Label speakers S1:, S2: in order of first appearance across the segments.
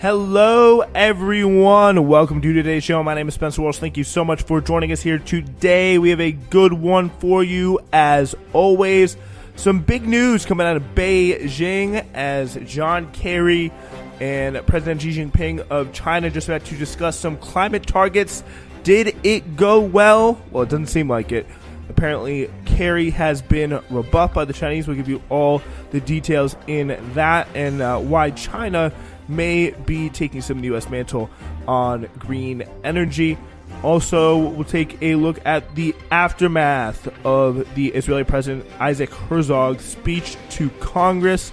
S1: Hello, everyone. Welcome to today's show. My name is Spencer Walsh. Thank you so much for joining us here today. We have a good one for you, as always. Some big news coming out of Beijing as John Kerry and President Xi Jinping of China just about to discuss some climate targets. Did it go well? Well, it doesn't seem like it. Apparently, Kerry has been rebuffed by the Chinese. We'll give you all the details in that and why China may be taking some of the U.S. mantle on green energy. Also, we'll take a look at the aftermath of the Israeli President Isaac Herzog's speech to Congress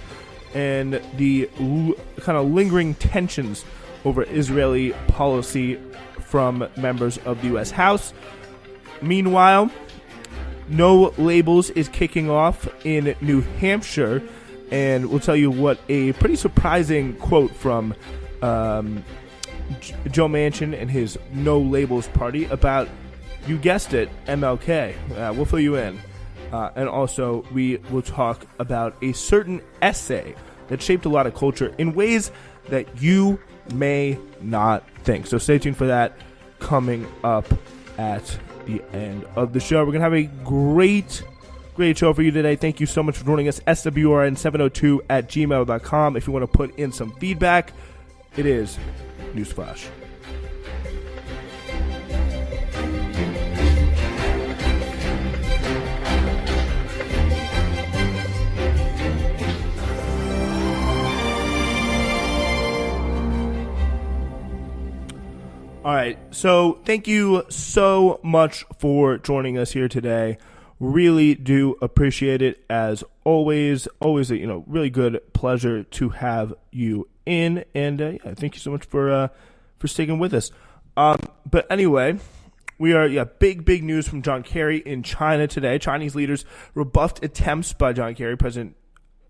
S1: and the kind of lingering tensions over Israeli policy from members of the U.S. House. Meanwhile, No Labels is kicking off in New Hampshire, and we'll tell you what a pretty surprising quote from Joe Manchin and his No Labels party about, you guessed it, MLK. We'll fill you in. And also, we will talk about a certain essay that shaped a lot of culture in ways that you may not think. So stay tuned for that coming up at the end of the show. We're going to have a great show for you today. Thank you so much for joining us. SWRN702@gmail.com. If you want to put in some feedback, it is Newsflash. All right, so thank you so much for joining us here today. Really do appreciate it, as always. Always a really good pleasure to have you in, and thank you so much for sticking with us. But anyway, we are big news from John Kerry in China today. Chinese leaders rebuffed attempts by John Kerry, President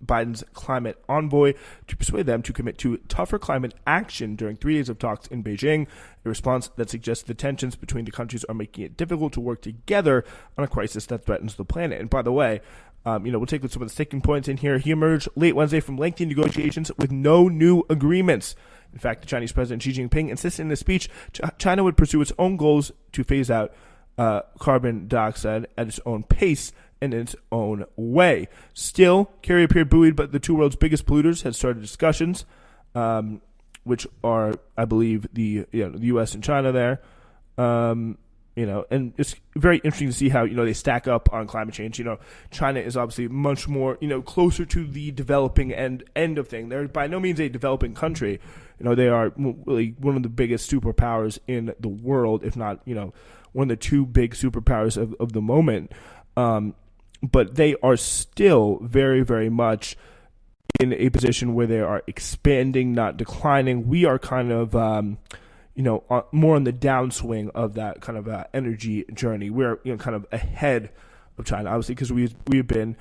S1: Biden's climate envoy, to persuade them to commit to tougher climate action during 3 days of talks in Beijing, a response that suggests the tensions between the countries are making it difficult to work together on a crisis that threatens the planet. And by the way, we'll take some of the sticking points in here. He emerged late Wednesday from lengthy negotiations with no new agreements. In fact, the Chinese President Xi Jinping insisted in his speech China would pursue its own goals to phase out carbon dioxide at its own pace in its own way. Still, Kerry appeared buoyed, but the two world's biggest polluters had started discussions, which are, I believe, the U.S. and China there. And it's very interesting to see how, they stack up on climate change. China is obviously much more, closer to the developing end of thing. They're by no means a developing country. They are really one of the biggest superpowers in the world, if not, one of the two big superpowers of the moment. But they are still very, very much in a position where they are expanding, not declining. We are kind of, more on the downswing of that kind of energy journey. We're, kind of ahead of China, obviously, because we've been,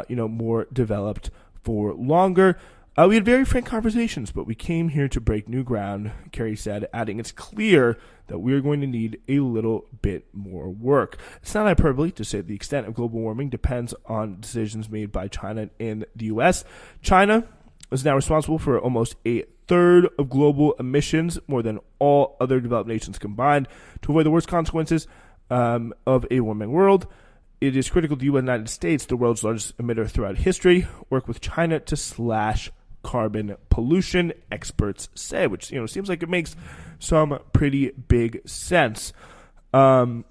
S1: more developed for longer. We had very frank conversations, but we came here to break new ground, Kerry said, adding, it's clear that we're going to need a little bit more work. It's not hyperbole to say the extent of global warming depends on decisions made by China and the U.S. China is now responsible for almost a third of global emissions, more than all other developed nations combined. To avoid the worst consequences of a warming world, it is critical the United States, the world's largest emitter throughout history, work with China to slash carbon pollution, experts say, which seems like it makes some pretty big sense. We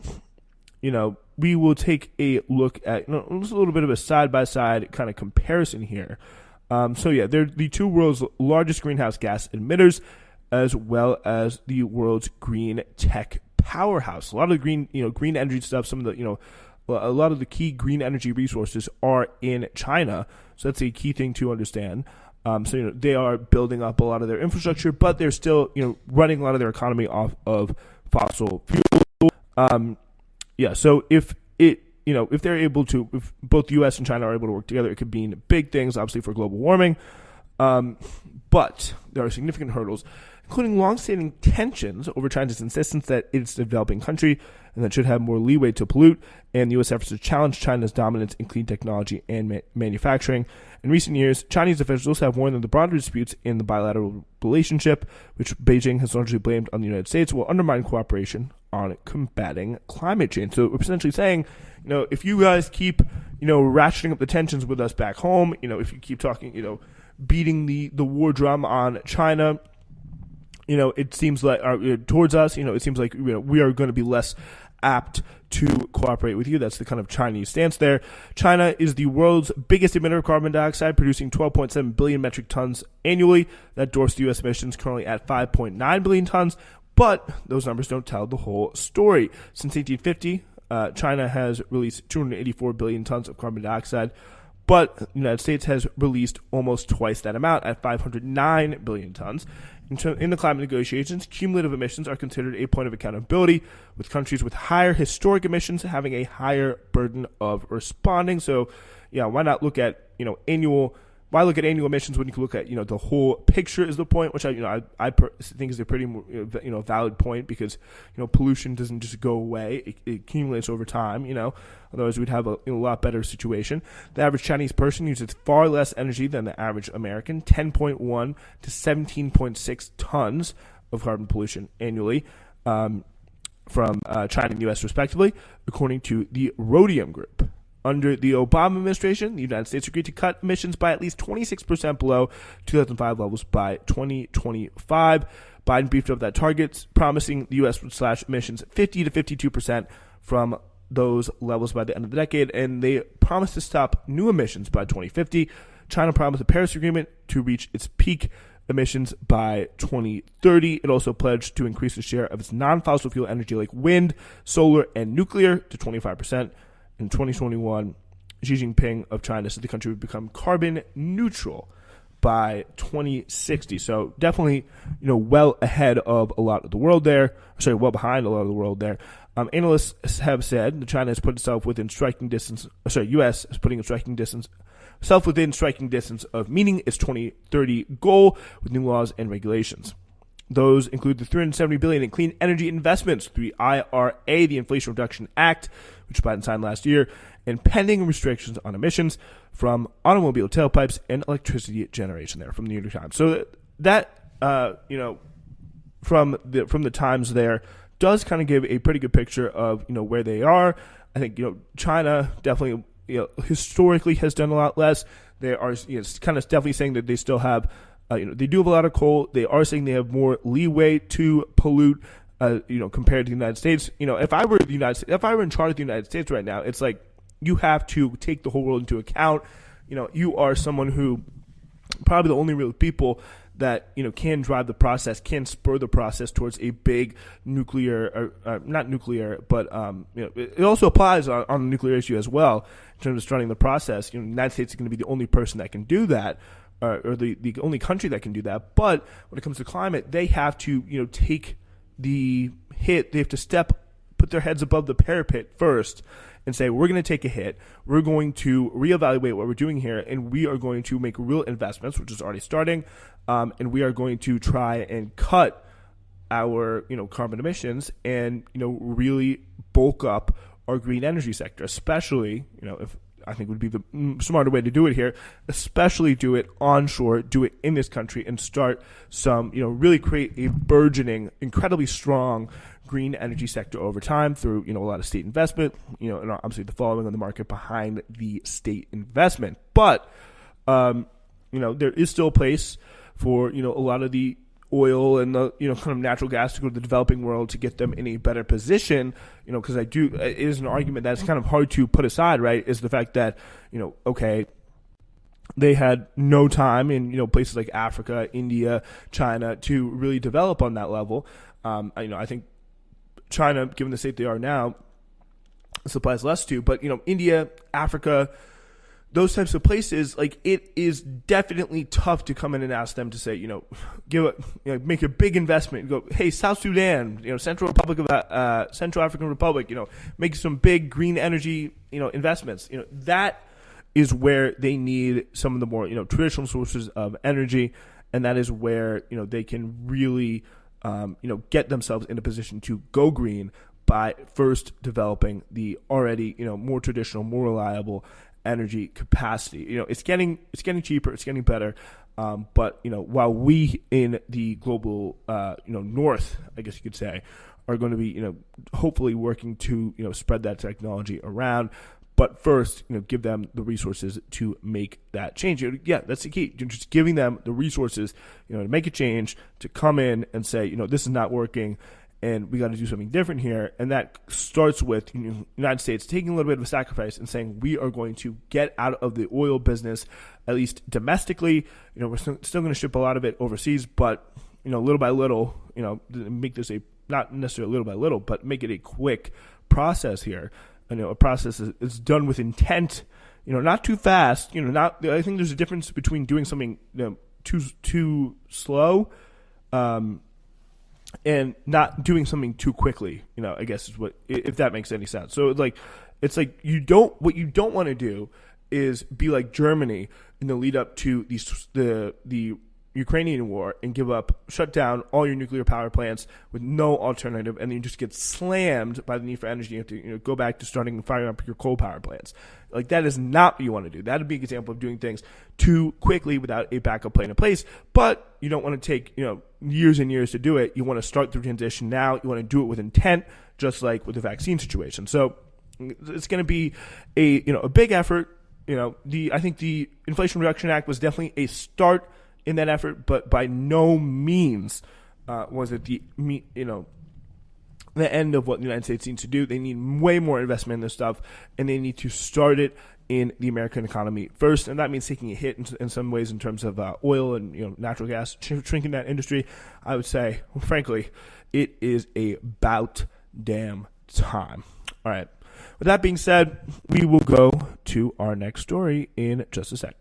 S1: will take a look at just a little bit of a side-by-side kind of comparison here. They're the two world's largest greenhouse gas emitters, as well as the world's green tech powerhouse. A lot of the green energy stuff, some of the a lot of the key green energy resources are in China, so that's a key thing to understand. They are building up a lot of their infrastructure, but they're still, running a lot of their economy off of fossil fuel. So if they're able to, if both the U.S. and China are able to work together, it could mean big things, obviously, for global warming. But there are significant hurdles. including long-standing tensions over China's insistence that it's a developing country and that should have more leeway to pollute, and the U.S. efforts to challenge China's dominance in clean technology and manufacturing. In recent years, Chinese officials have warned that the broader disputes in the bilateral relationship, which Beijing has largely blamed on the United States, will undermine cooperation on combating climate change. So we're essentially saying, if you guys keep, ratcheting up the tensions with us back home, if you keep talking, beating the war drum on China, it seems like towards us, it seems like we are going to be less apt to cooperate with you. That's the kind of Chinese stance there. China is the world's biggest emitter of carbon dioxide, producing 12.7 billion metric tons annually. That dwarfs the U.S. emissions currently at 5.9 billion tons. But those numbers don't tell the whole story. Since 1850, China has released 284 billion tons of carbon dioxide, but the United States has released almost twice that amount at 509 billion tons. In the climate negotiations, cumulative emissions are considered a point of accountability, with countries with higher historic emissions having a higher burden of responding. So, why not look at annual? Why look at annual emissions when you can look at the whole picture is the point, which I think is a pretty valid point, because pollution doesn't just go away; it accumulates over time. Otherwise we'd have a lot better situation. The average Chinese person uses far less energy than the average American, 10.1 to 17.6 tons of carbon pollution annually from China and U.S. respectively, according to the Rhodium Group. Under the Obama administration, the United States agreed to cut emissions by at least 26% below 2005 levels by 2025. Biden beefed up that target, promising the U.S. would slash emissions 50 to 52% from those levels by the end of the decade, and they promised to stop new emissions by 2050. China promised the Paris Agreement to reach its peak emissions by 2030. It also pledged to increase the share of its non-fossil fuel energy like wind, solar, and nuclear to 25%. In 2021, Xi Jinping of China said the country would become carbon neutral by 2060. So definitely, well ahead of a lot of the world there. Well behind a lot of the world there. Analysts have said that China has put itself within striking distance. U.S. is putting itself within striking distance of meeting its 2030 goal with new laws and regulations. Those include the $370 billion in clean energy investments through the IRA, the Inflation Reduction Act, which Biden signed last year, and pending restrictions on emissions from automobile tailpipes and electricity generation there from the New York Times. So that from the Times there does kind of give a pretty good picture of where they are. I think China definitely historically has done a lot less. They are kind of definitely saying that they still have. They do have a lot of coal. They are saying they have more leeway to pollute, compared to the United States. If I were in charge of the United States right now, it's like you have to take the whole world into account. You are someone who probably the only real people that can drive the process, can spur the process towards a big nuclear, not nuclear, but it also applies on the nuclear issue as well in terms of starting the process. The United States is going to be the only person that can do that. Or the only country that can do that. But when it comes to climate, they have to, take the hit. They have to put their heads above the parapet first and say, we're going to take a hit. We're going to reevaluate what we're doing here, and we are going to make real investments, which is already starting, and we are going to try and cut our, carbon emissions and, really bulk up our green energy sector, especially, if I think would be the smarter way to do it here, especially do it onshore, do it in this country, and start some, really create a burgeoning, incredibly strong green energy sector over time through, a lot of state investment, and obviously the following on the market behind the state investment. But, there is still a place for, a lot of the oil and the kind of natural gas to go to the developing world to get them in a better position, because it is an argument that's kind of hard to put aside, right, is the fact that they had no time in places like Africa, India, China to really develop on that level. I think China, given the state they are now, supplies less to, but India, Africa, those types of places, like, it is definitely tough to come in and ask them to say, make a big investment. Go, hey, South Sudan, Central African Republic, make some big green energy, investments. That is where they need some of the more, traditional sources of energy. and that is where they can really get themselves in a position to go green by first developing the already more traditional, more reliable energy capacity. It's getting cheaper, it's getting better. But while we in the global north, I guess you could say, are going to be hopefully working to spread that technology around. But first, give them the resources to make that change. Yeah, that's the key. You're just giving them the resources, to make a change, to come in and say, this is not working, and we got to do something different here. And that starts with the United States taking a little bit of a sacrifice and saying we are going to get out of the oil business, at least domestically. We're still going to ship a lot of it overseas, but little by little, make this not necessarily little by little, but make it a quick process here. A process is done with intent, not too fast. I think there's a difference between doing something too slow, and not doing something too quickly. I guess is what, if that makes any sense. So what you don't want to do is be like Germany in the lead up to the Ukrainian war and shut down all your nuclear power plants with no alternative, and then you just get slammed by the need for energy. You have to go back to starting firing up your coal power plants. Like, that is not what you want to do. That would be an example of doing things too quickly without a backup plan in place. But you don't want to take years and years to do it. You want to start the transition now. You want to do it with intent, just like with the vaccine situation. So it's going to be a big effort. I think the Inflation Reduction Act was definitely a start in that effort, but by no means was it the end of what the United States needs to do. They need way more investment in this stuff, and they need to start it in the American economy first, and that means taking a hit in some ways in terms of oil and natural gas, shrinking that industry. I would say, frankly, it is about damn time. All right. With that being said, we will go to our next story in just a sec.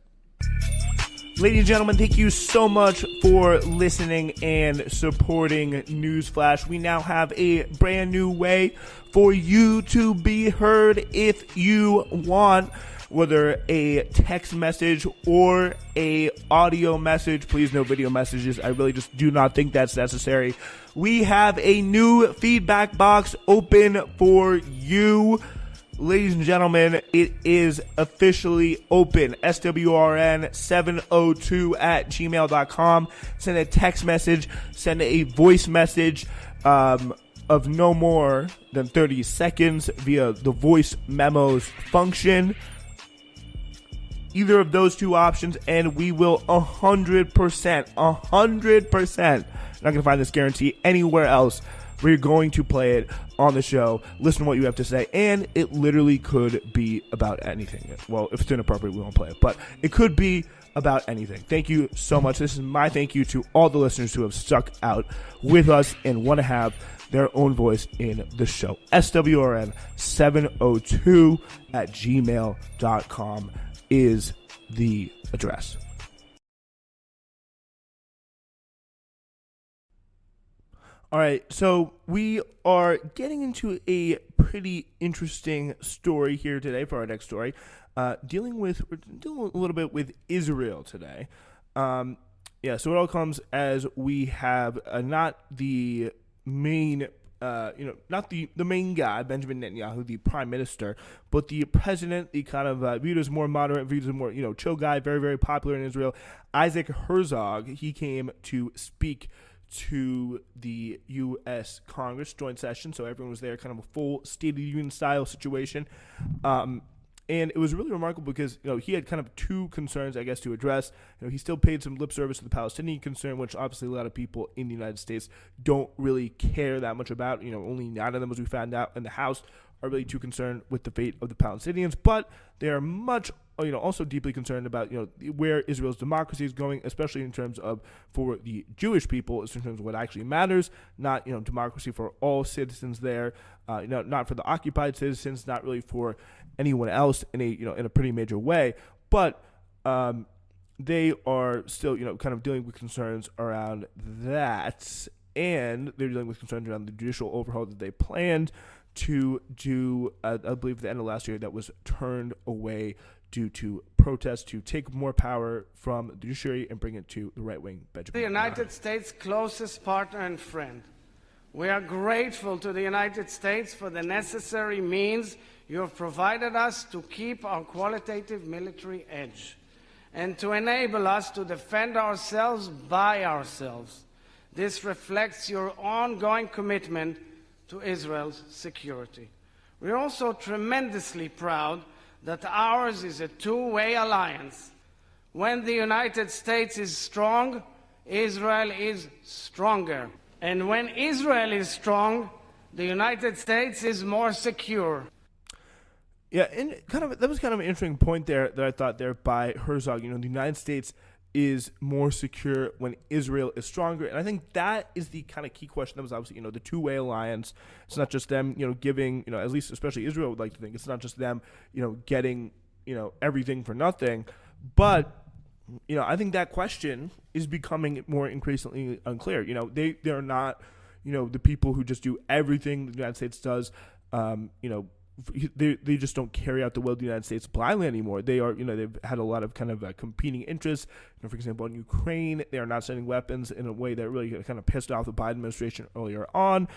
S1: Ladies and gentlemen, thank you so much for listening and supporting Newsflash. We now have a brand new way for you to be heard if you want, whether a text message or a audio message. Please, no video messages. I really just do not think that's necessary. We have a new feedback box open for you. Ladies and gentlemen, it is officially open. SWRN702@gmail.com. Send a text message, send a voice message of no more than 30 seconds via the voice memos function. Either of those two options, and we will 100%, not going to find this guarantee anywhere else. We're going to play it on the show, listen to what you have to say, and it literally could be about anything. Well, if it's inappropriate, we won't play it, but it could be about anything. Thank you so much. This is my thank you to all the listeners who have stuck out with us and want to have their own voice in the show. SWRN702@gmail.com is the address. All right, so we are getting into a pretty interesting story here today for our next story. We're dealing a little bit with Israel today. So it all comes as we have not the main, not the main guy, Benjamin Netanyahu, the prime minister, but the president, the kind of viewed as more moderate, viewed as more chill guy, very, very popular in Israel, Isaac Herzog. He came to speak to the U.S. Congress joint session, so everyone was there, kind of a full State of the Union style situation. And it was really remarkable because, he had kind of two concerns, I guess, to address. He still paid some lip service to the Palestinian concern, which obviously a lot of people in the United States don't really care that much about. Only 9 of them, as we found out in the House, are really too concerned with the fate of the Palestinians. But they are much, also deeply concerned about, where Israel's democracy is going, especially in terms of, for the Jewish people, in terms of what actually matters, not, democracy for all citizens there, not for the occupied citizens, not really for anyone else in a pretty major way. But they are still, kind of dealing with concerns around that, and they're dealing with concerns around the judicial overhaul that they planned to do, I believe, at the end of last year, that was turned away due to protests to take more power from the judiciary and bring it to the right-wing Benjamin
S2: The United States' closest partner and friend. We are grateful to the United States for the necessary means you have provided us to keep our qualitative military edge and to enable us to defend ourselves by ourselves. This reflects your ongoing commitment to Israel's security. We're also tremendously proud that ours is a two-way alliance. When the United States is strong, Israel is stronger. And when Israel is strong, the United States is more secure.
S1: Yeah, and that was kind of an interesting point there that I thought there by Herzog. The United States is more secure when Israel is stronger, and I think that is the kind of key question. That was obviously the two-way alliance. It's not just them giving at least especially Israel would like to think it's not just them getting everything for nothing, but I think that question is becoming more increasingly unclear. They're not the people who just do everything the United States does. They just don't carry out the will of the United States blindly anymore. They are, they've had a lot of kind of competing interests. For example, in Ukraine, they are not sending weapons in a way that really kind of pissed off the Biden administration earlier on.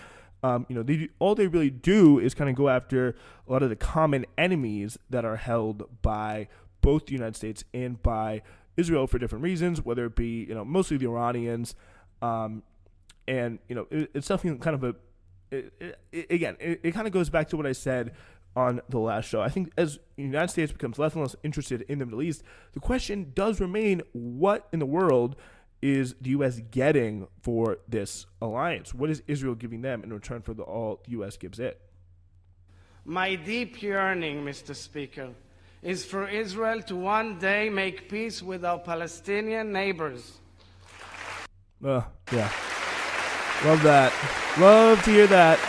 S1: All they really do is kind of go after a lot of the common enemies that are held by both the United States and by Israel for different reasons, whether it be, mostly the Iranians. It's something kind of it kind of goes back to what I said on the last show. I think as the United States becomes less and less interested in the Middle East, the question does remain, what in the world is the U.S. getting for this alliance? What is Israel giving them in return for all the U.S. gives it?
S2: My deep yearning, Mr. Speaker, is for Israel to one day make peace with our Palestinian neighbors.
S1: Yeah. Love that. Love to hear that.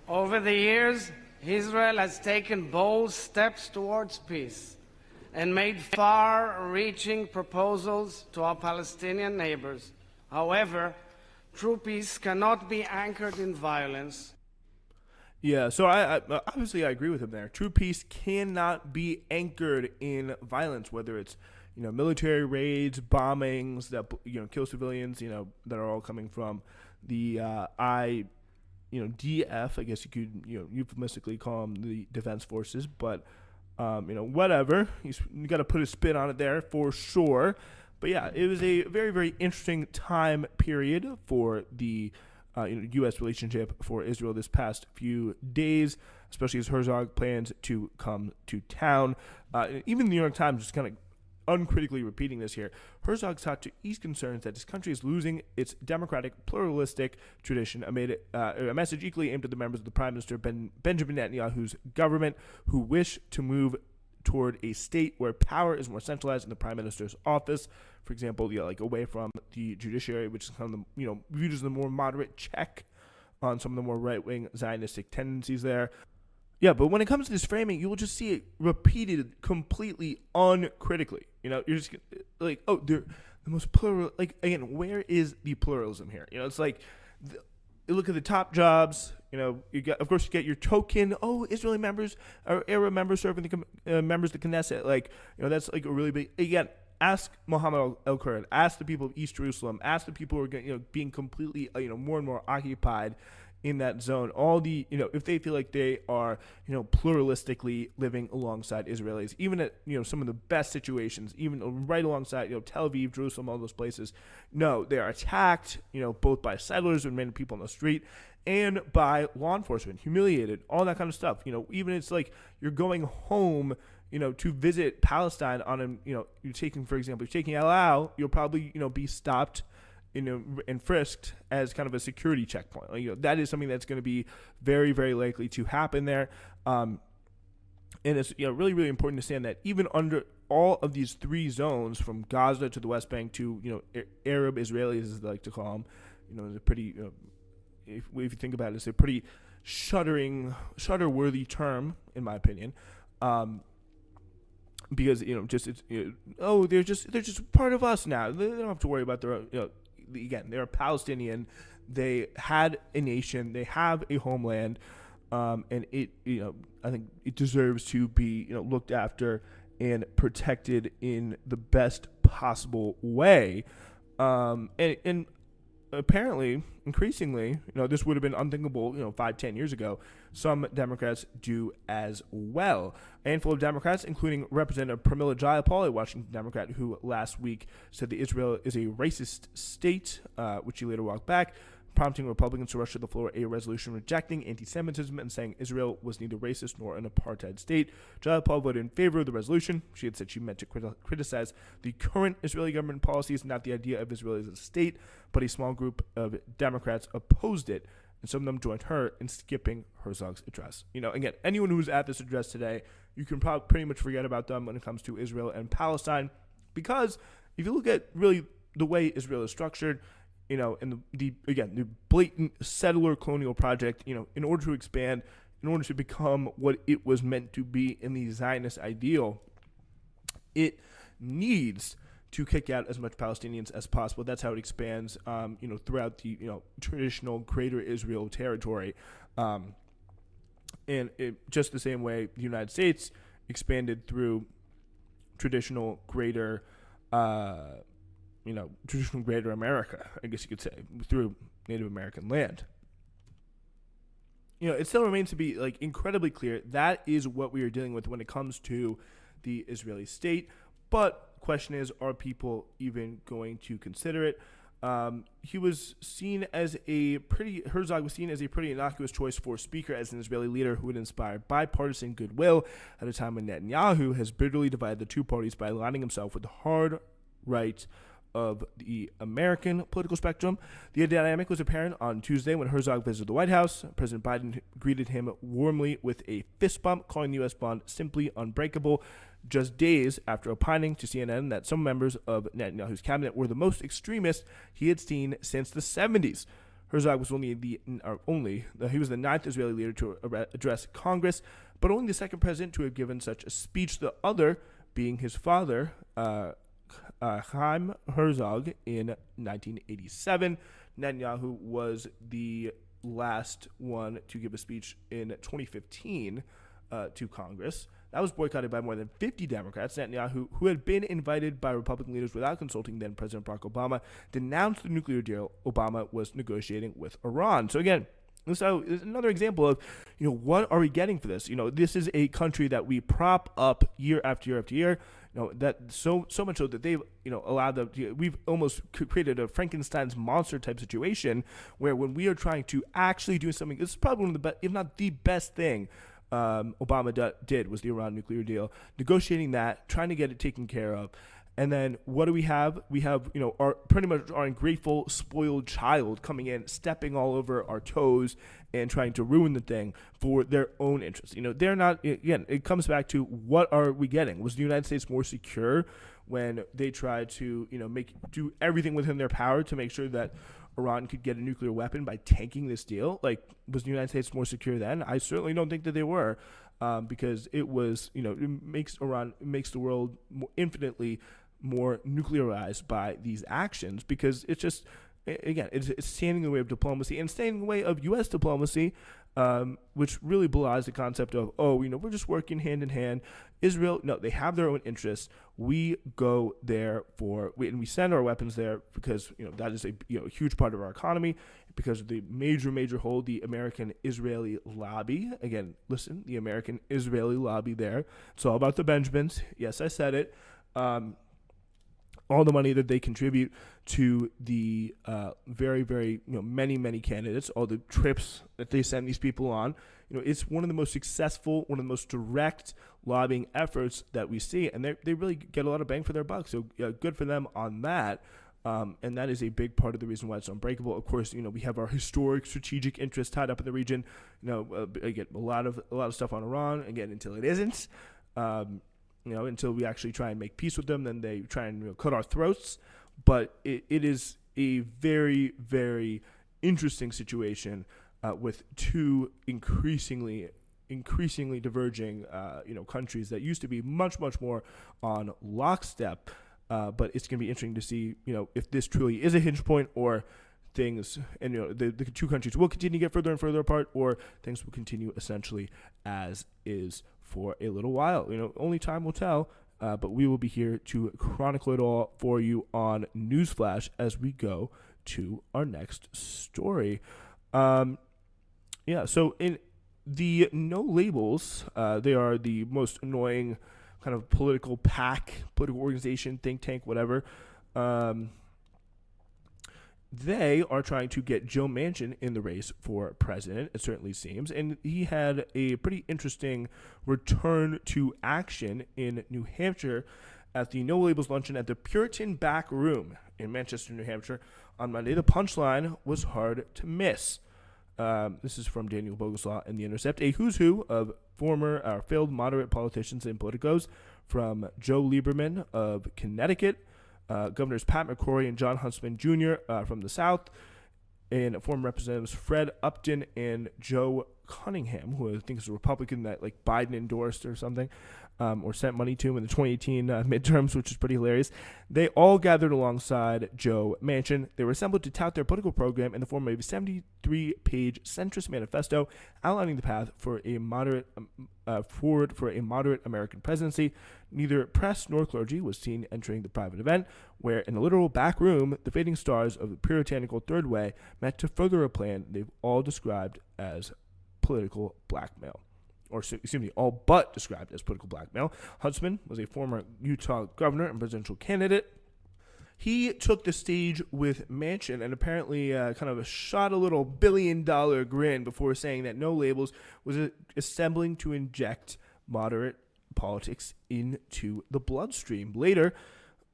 S2: Over the years, Israel has taken bold steps towards peace and made far-reaching proposals to our Palestinian neighbors. However, true peace cannot be anchored in violence.
S1: Yeah, so I obviously I agree with him there. True peace cannot be anchored in violence, whether it's military raids, bombings that kill civilians, that are all coming from the DF. I guess you could euphemistically call them the defense forces, but whatever. You got to put a spin on it there for sure. But yeah, it was a very, very interesting time period for the U.S. relationship for Israel this past few days, especially as Herzog plans to come to town. Even the New York Times is kind of uncritically repeating this here. Herzog sought to ease concerns that his country is losing its democratic, pluralistic tradition amid a message equally aimed at the members of the Prime Minister Benjamin Netanyahu's government who wish to move toward a state where power is more centralized in the Prime Minister's office. For example, away from the judiciary, which is kind of viewed as the more moderate check on some of the more right-wing Zionistic tendencies there. Yeah, but when it comes to this framing, you will just see it repeated completely uncritically. You're just like, oh, they're the most plural. Like, again, where is the pluralism here? It's like, you look at the top jobs. You get, of course, you get your token. Oh, Israeli members or Arab members serving the members of the Knesset. That's like a really big. Again, ask Mohammed El-Kurd. Ask the people of East Jerusalem. Ask the people who are being completely more and more occupied in that zone. All the if they feel like they are pluralistically living alongside Israelis, even at some of the best situations, even right alongside Tel Aviv, Jerusalem, all those places. No, they are attacked both by settlers and many people on the street and by law enforcement, humiliated, all that kind of stuff. Even it's like you're going home to visit Palestine on a you're taking, for example, you're taking El Al, you'll probably be stopped and frisked as kind of a security checkpoint. That is something that's going to be very, very likely to happen there. And it's really, really important to understand that even under all of these three zones, from Gaza to the West Bank to Arab Israelis, as they like to call them, it's a pretty if you think about it, it's a pretty shudder-worthy term, in my opinion. because just it's they're just part of us now. They don't have to worry about their again, they're Palestinian. They had a nation. They have a homeland, and it I think it deserves to be looked after and protected in the best possible way. And apparently, increasingly, this would have been unthinkable, 5-10 years ago. Some Democrats do as well. A handful of Democrats, including Representative Pramila Jayapal, a Washington Democrat, who last week said that Israel is a racist state, which he later walked back, prompting Republicans to rush to the floor a resolution rejecting anti-Semitism and saying Israel was neither racist nor an apartheid state. Jayapal voted in favor of the resolution. She had said she meant to criticize the current Israeli government policies, not the idea of Israel as a state, but a small group of Democrats opposed it, and some of them joined her in skipping Herzog's address. Again, anyone who's at this address today, you can probably pretty much forget about them when it comes to Israel and Palestine, because if you look at really the way Israel is structured, and the blatant settler colonial project, in order to expand, in order to become what it was meant to be in the Zionist ideal, it needs to kick out as much Palestinians as possible. That's how it expands, throughout the, traditional Greater Israel territory. And just the same way the United States expanded through traditional Greater traditional Greater America, I guess you could say, through Native American land. It still remains to be incredibly clear that is what we are dealing with when it comes to the Israeli state. But the question is, are people even going to consider it? Herzog was seen as a pretty innocuous choice for speaker, as an Israeli leader who would inspire bipartisan goodwill at a time when Netanyahu has bitterly divided the two parties by aligning himself with the hard right of the American political spectrum. The dynamic was apparent on Tuesday when Herzog visited the White House. President Biden greeted him warmly with a fist bump, calling the U.S. bond simply unbreakable, just days after opining to CNN that some members of Netanyahu's cabinet were the most extremist he had seen since the 70s. Herzog was he was the ninth Israeli leader to address Congress, but only the second president to have given such a speech, the other being his father, Chaim Herzog, in 1987. Netanyahu was the last one to give a speech in 2015 to Congress. That was boycotted by more than 50 Democrats. Netanyahu, who had been invited by Republican leaders without consulting then President Barack Obama, denounced the nuclear deal Obama was negotiating with Iran. So again, so is another example of, what are we getting for this? This is a country that we prop up year after year after year. That so much so that they've, allowed them. We've almost created a Frankenstein's monster type situation where when we are trying to actually do something, this is probably one of the best, if not the best thing Obama did was the Iran nuclear deal, negotiating that, trying to get it taken care of. And then what do we have? We have, our pretty much our ungrateful, spoiled child coming in, stepping all over our toes and trying to ruin the thing for their own interests. They're not, again, it comes back to what are we getting? Was the United States more secure when they tried to, do everything within their power to make sure that Iran could get a nuclear weapon by tanking this deal? Was the United States more secure then? I certainly don't think that they were, because it was, it makes the world infinitely more nuclearized by these actions, because it's just, again, it's standing in the way of diplomacy and standing in the way of U.S. diplomacy, which really belies the concept of, we're just working hand in hand. Israel, no, they have their own interests. We go there and we send our weapons there because, that is a huge part of our economy, because of the major hold the American-Israeli lobby. Again, listen, the American-Israeli lobby there. It's all about the Benjamins. Yes, I said it. All the money that they contribute to the very, very, many candidates, all the trips that they send these people on. It's one of the most successful, one of the most direct lobbying efforts that we see, and they really get a lot of bang for their buck. So good for them on that. And that is a big part of the reason why it's unbreakable. Of course, we have our historic strategic interests tied up in the region. Again, a lot of stuff on Iran. Again, until it isn't. Until we actually try and make peace with them, then they try and cut our throats. But it is a very, very interesting situation with two increasingly increasingly diverging, countries that used to be much, much more on lockstep. But it's going to be interesting to see, if this truly is a hinge point, or things, and the two countries will continue to get further and further apart, or things will continue essentially as is for a little while. Only time will tell. But we will be here to chronicle it all for you on Newsflash as we go to our next story. So in the No Labels, they are the most annoying kind of political organization, think tank, whatever. They are trying to get Joe Manchin in the race for president, it certainly seems. And he had a pretty interesting return to action in New Hampshire at the No Labels luncheon at the Puritan Back Room in Manchester, New Hampshire on Monday. The punchline was hard to miss. This is from Daniel Boguslaw in The Intercept. A who's who of former failed moderate politicians and politicos, from Joe Lieberman of Connecticut, Governors Pat McCrory and John Huntsman Jr. From the South, and former Representatives Fred Upton and Joe Cunningham, who I think is a Republican that Biden endorsed or something, or sent money to him in the 2018 midterms, which is pretty hilarious. They all gathered alongside Joe Manchin. They were assembled to tout their political program in the form of a 73-page centrist manifesto outlining the path for a moderate American presidency. Neither press nor clergy was seen entering the private event, where in the literal back room, the fading stars of the puritanical Third Way met to further a plan they've all described as political blackmail. All but described as political blackmail. Huntsman was a former Utah governor and presidential candidate. He took the stage with Manchin and apparently kind of shot a little billion-dollar grin before saying that No Labels was assembling to inject moderate politics into the bloodstream. Later,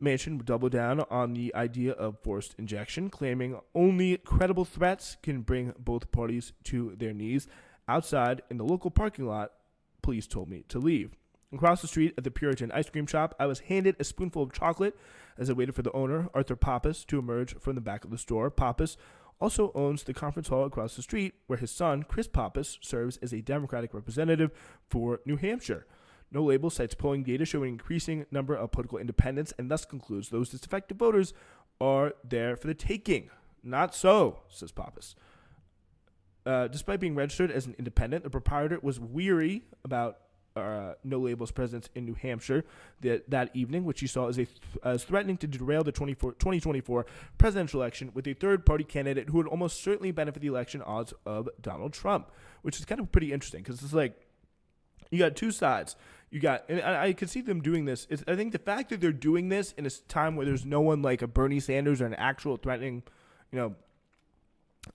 S1: Manchin would double down on the idea of forced injection, claiming only credible threats can bring both parties to their knees. Outside, in the local parking lot, police told me to leave. Across the street at the Puritan ice cream shop, I was handed a spoonful of chocolate as I waited for the owner, Arthur Pappas, to emerge from the back of the store. Pappas also owns the conference hall across the street, where his son, Chris Pappas, serves as a Democratic representative for New Hampshire. No Label cites polling data showing an increasing number of political independents, and thus concludes those disaffected voters are there for the taking. Not so, says Pappas. Despite being registered as an independent, the proprietor was weary about No Label's presence in New Hampshire that evening, which he saw as threatening to derail the 2024 presidential election with a third-party candidate who would almost certainly benefit the election odds of Donald Trump, which is kind of pretty interesting because it's you got two sides. And I could see them doing this. I think the fact that they're doing this in a time where there's no one like a Bernie Sanders or an actual threatening,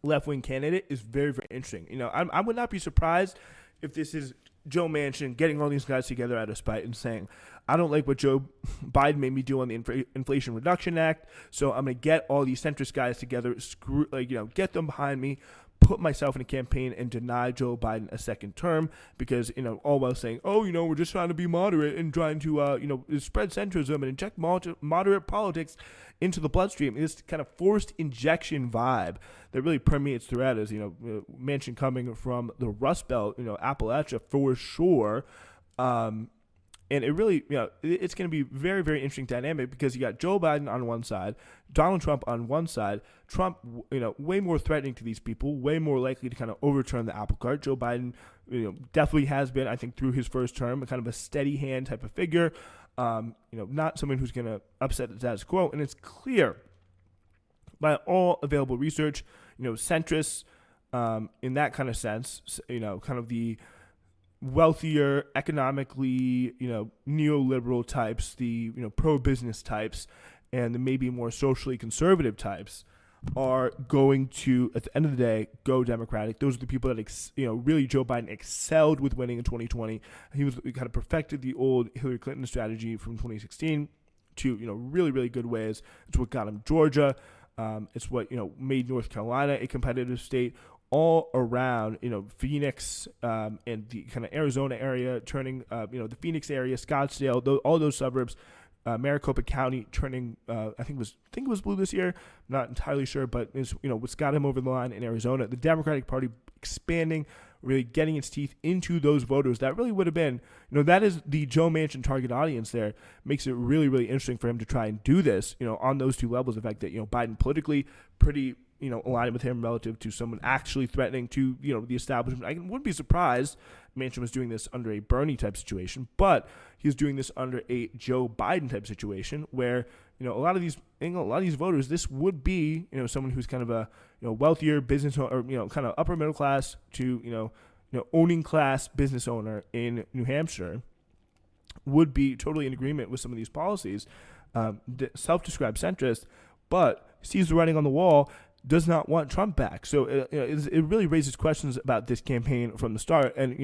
S1: left-wing candidate is very, very interesting. I would not be surprised if this is Joe Manchin getting all these guys together out of spite and saying, I don't like what Joe Biden made me do on the Inflation Reduction Act, so I'm going to get all these centrist guys together, get them behind me, put myself in a campaign and deny Joe Biden a second term because, all while saying, we're just trying to be moderate and trying to, spread centrism and inject moderate politics into the bloodstream. This kind of forced injection vibe that really permeates throughout is, Manchin coming from the Rust Belt, Appalachia for sure. And it really, it's going to be very, very interesting dynamic because you got Joe Biden on one side, Donald Trump on one side. Trump, way more threatening to these people, way more likely to kind of overturn the apple cart. Joe Biden, definitely has been, I think, through his first term, a kind of a steady hand type of figure. Not someone who's going to upset the status quo. And it's clear by all available research, centrists, in that kind of sense, kind of the wealthier, economically, neoliberal types, the, pro-business types, and the maybe more socially conservative types are going to, at the end of the day, go Democratic. Those are the people that, really Joe Biden excelled with winning in 2020. He kind of perfected the old Hillary Clinton strategy from 2016 to, really, really good ways. It's what got him Georgia. It's what, made North Carolina a competitive state. All around, Phoenix and the kind of Arizona area turning, the Phoenix area, Scottsdale, all those suburbs, Maricopa County turning, I think it was blue this year. I'm not entirely sure, but it's, what's got him over the line in Arizona. The Democratic Party expanding really getting its teeth into those voters. That really would have been, that is the Joe Manchin target audience there. Makes it really, really interesting for him to try and do this, on those two levels. The fact that, Biden politically pretty, aligned with him relative to someone actually threatening to, the establishment. I wouldn't be surprised Manchin was doing this under a Bernie type situation, but he's doing this under a Joe Biden type situation where, a lot of these voters, this would be, someone who's kind of a, wealthier business or, kind of upper middle class to, owning class business owner in New Hampshire would be totally in agreement with some of these policies, self-described centrist, but sees the writing on the wall, does not want Trump back. So it really raises questions about this campaign from the start. And,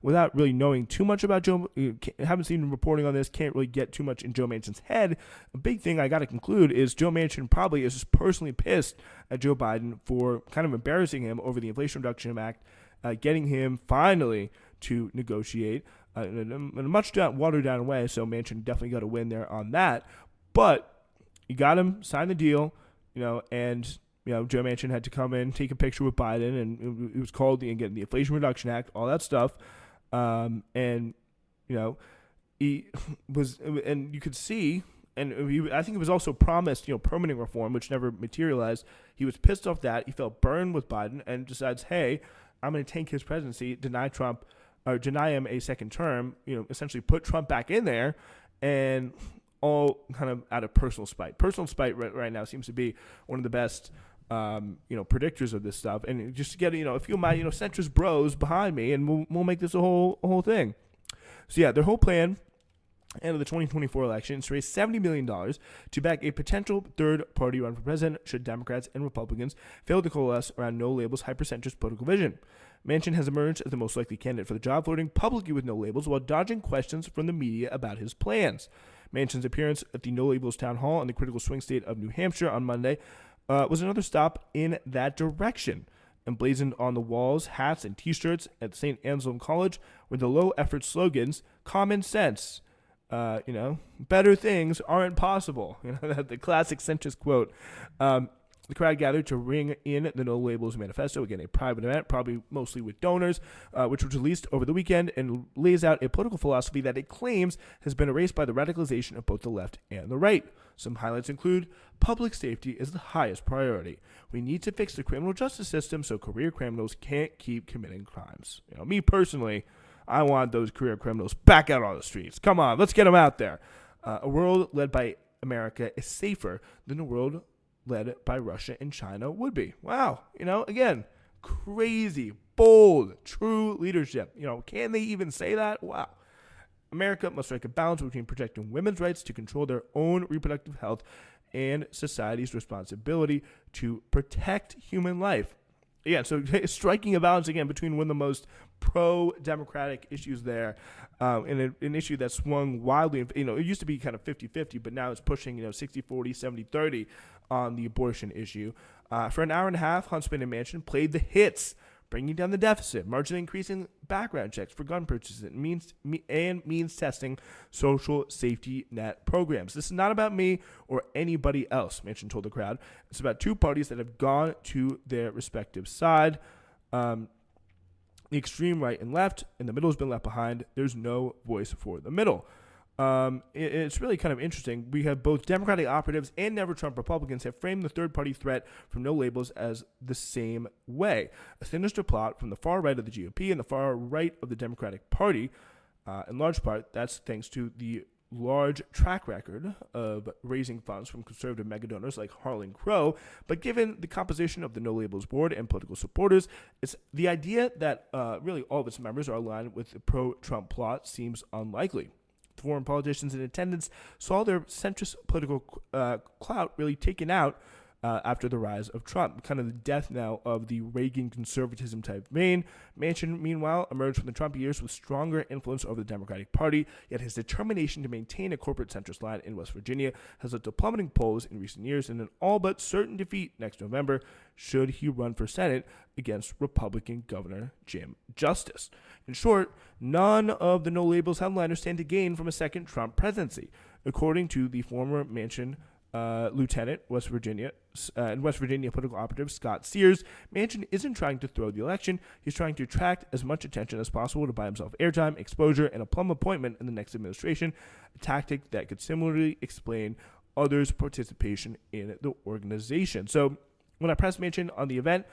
S1: without really knowing too much about Joe, haven't seen reporting on this, can't really get too much in Joe Manchin's head. A big thing I got to conclude is Joe Manchin probably is just personally pissed at Joe Biden for kind of embarrassing him over the Inflation Reduction Act, getting him finally to negotiate in a much watered down way. So Manchin definitely got a win there on that. But you got him, sign the deal, and Joe Manchin had to come in, take a picture with Biden, and it was called the Inflation Reduction Act, all that stuff. And he was, and you could see, and I think it was also promised, permanent reform, which never materialized. He was pissed off that he felt burned with Biden and decides, hey, I'm going to tank his presidency, deny him a second term, essentially put Trump back in there, and all kind of out of personal spite. Personal spite right now seems to be one of the best predictors of this stuff, and just to get a few of my centrist bros behind me, and we'll make this a whole thing. So yeah, their whole plan and of the 2024 election is to raise $70 million to back a potential third-party run for president should Democrats and Republicans fail to coalesce around No Labels' hyper-centrist political vision. Manchin has emerged as the most likely candidate for the job, flirting publicly with No Labels while dodging questions from the media about his plans. Manchin's appearance at the No Labels town hall in the critical swing state of New Hampshire on Monday was another stop in that direction. Emblazoned on the walls, hats, and T-shirts at St. Anselm College were the low-effort slogans, common sense, better things aren't possible. The classic centrist quote. The crowd gathered to ring in the No Labels manifesto, again, a private event, probably mostly with donors, which was released over the weekend and lays out a political philosophy that it claims has been erased by the radicalization of both the left and the right. Some highlights include public safety is the highest priority. We need to fix the criminal justice system so career criminals can't keep committing crimes. Me personally, I want those career criminals back out on the streets. Come on, let's get them out there. A world led by America is safer than a world led by Russia and China would be. Wow. Again, crazy, bold, true leadership. Can they even say that? Wow. America must strike a balance between protecting women's rights to control their own reproductive health and society's responsibility to protect human life. Yeah, so striking a balance again between one of the most pro-democratic issues there, and an issue that swung wildly. It used to be kind of 50-50, but now it's pushing 60-40, 70-30 on the abortion issue. For an hour and a half, Huntsman and Manchin played the hits, bringing down the deficit, marginally increasing background checks for gun purchases, and means testing social safety net programs. This is not about me or anybody else, Manchin told the crowd. It's about two parties that have gone to their respective side. The extreme right and left, and the middle has been left behind. There's no voice for the middle. It's really kind of interesting. We have both Democratic operatives and Never Trump Republicans have framed the third-party threat from No Labels as the same way. A sinister plot from the far right of the GOP and the far right of the Democratic Party. In large part, that's thanks to the large track record of raising funds from conservative megadonors like Harlan Crow. But given the composition of the No Labels board and political supporters, it's the idea that really all of its members are aligned with the pro-Trump plot seems unlikely. Foreign politicians in attendance saw their centrist political clout really taken out after the rise of Trump, kind of the death knell of the Reagan conservatism type vein. Manchin, meanwhile, emerged from the Trump years with stronger influence over the Democratic Party, yet his determination to maintain a corporate centrist line in West Virginia has led to plummeting polls in recent years and an all but certain defeat next November should he run for Senate against Republican Governor Jim Justice. In short, none of the No Labels headliners stand to gain from a second Trump presidency. According to the former Manchin Lieutenant West Virginia and West Virginia political operative Scott Sears, Manchin isn't trying to throw the election. He's trying to attract as much attention as possible to buy himself airtime, exposure, and a plum appointment in the next administration, a tactic that could similarly explain others' participation in the organization. So when I pressed Manchin on the event,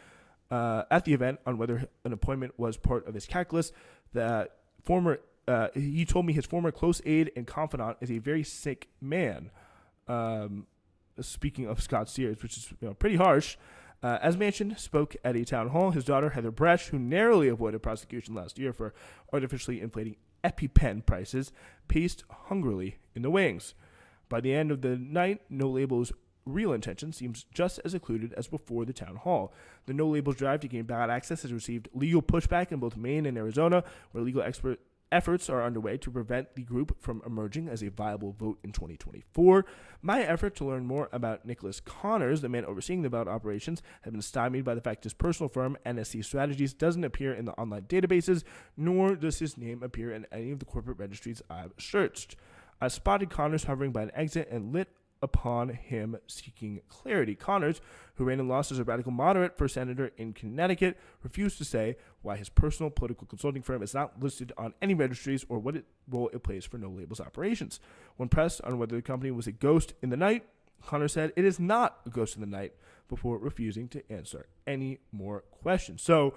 S1: at the event, on whether an appointment was part of his calculus, he told me his former close aide and confidant is a very sick man. Speaking of Scott Sears, which is pretty harsh. As Manchin spoke at a town hall, his daughter Heather Bresch, who narrowly avoided prosecution last year for artificially inflating EpiPen prices, paced hungrily in the wings. By the end of the night, No Label's real intention seems just as occluded as before the town hall. The No Labels drive to gain ballot access has received legal pushback in both Maine and Arizona, where legal efforts are underway to prevent the group from emerging as a viable vote in 2024. My effort to learn more about Nicholas Connors, the man overseeing the ballot operations, has been stymied by the fact his personal firm, NSC Strategies, doesn't appear in the online databases, nor does his name appear in any of the corporate registries I've searched. I spotted Connors hovering by an exit and lit upon him seeking clarity. Connors, who ran and lost as a radical moderate for senator in Connecticut, refused to say why his personal political consulting firm is not listed on any registries or what role it plays for No Labels operations. When pressed on whether the company was a ghost in the night, Connors said it is not a ghost in the night before refusing to answer any more questions. So,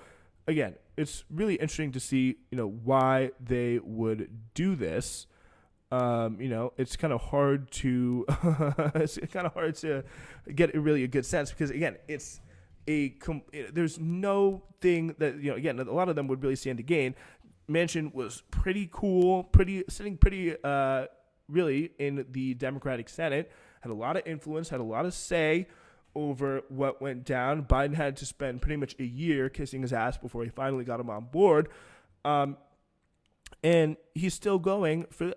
S1: again, it's really interesting to see, why they would do this. It's kind of hard to get really a good sense because again, there's no thing that again a lot of them would really stand to gain. Manchin was pretty cool, sitting pretty really in the Democratic Senate, had a lot of influence, had a lot of say over what went down. Biden had to spend pretty much a year kissing his ass before he finally got him on board. And he's still going for,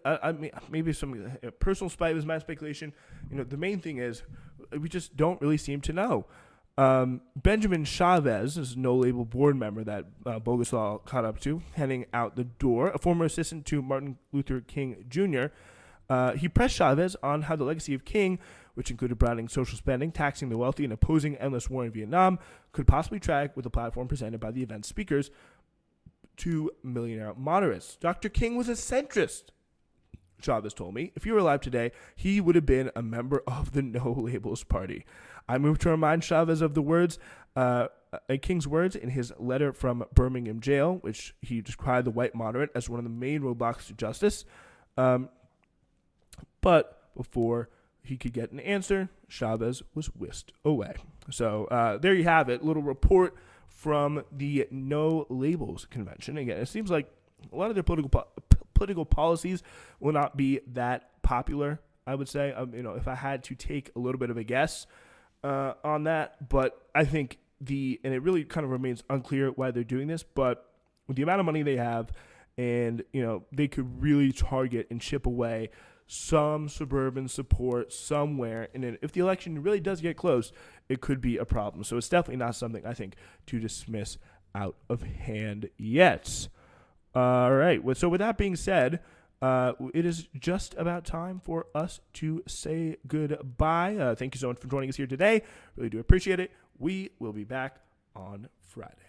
S1: maybe some personal spite was my speculation. The main thing is we just don't really seem to know. Benjamin Chavez is a No Label board member that Boguslaw caught up to, heading out the door, a former assistant to Martin Luther King Jr. He pressed Chavez on how the legacy of King, which included branding social spending, taxing the wealthy, and opposing endless war in Vietnam, could possibly track with the platform presented by the event's speakers to millionaire moderates. Dr. King was a centrist, Chavez told me. If he were alive today, he would have been a member of the No Labels party. I moved to remind Chavez of the words, King's words in his letter from Birmingham jail, which he described the white moderate as one of the main roadblocks to justice. But before he could get an answer, Chavez was whisked away. So there you have it, little report from the No Labels convention. Again, it seems like a lot of their political policies will not be that popular, I would say. If I had to take a little bit of a guess on that, but I think and it really kind of remains unclear why they're doing this, but with the amount of money they have and, they could really target and chip away some suburban support somewhere. And then if the election really does get close, it could be a problem. So it's definitely not something I think to dismiss out of hand yet. All right. So with that being said, it is just about time for us to say goodbye. Thank you so much for joining us here today. Really do appreciate it. We will be back on Friday.